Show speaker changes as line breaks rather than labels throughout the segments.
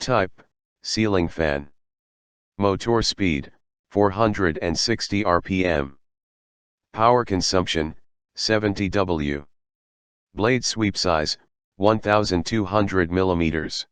Type, ceiling fan. Motor speed, 460 rpm. Power consumption, 70 W. Blade sweep size, 1200 mm.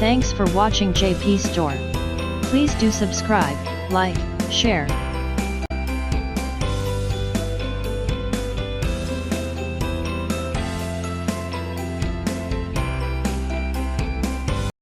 Thanks for watching JP Store. Please do subscribe, like, share,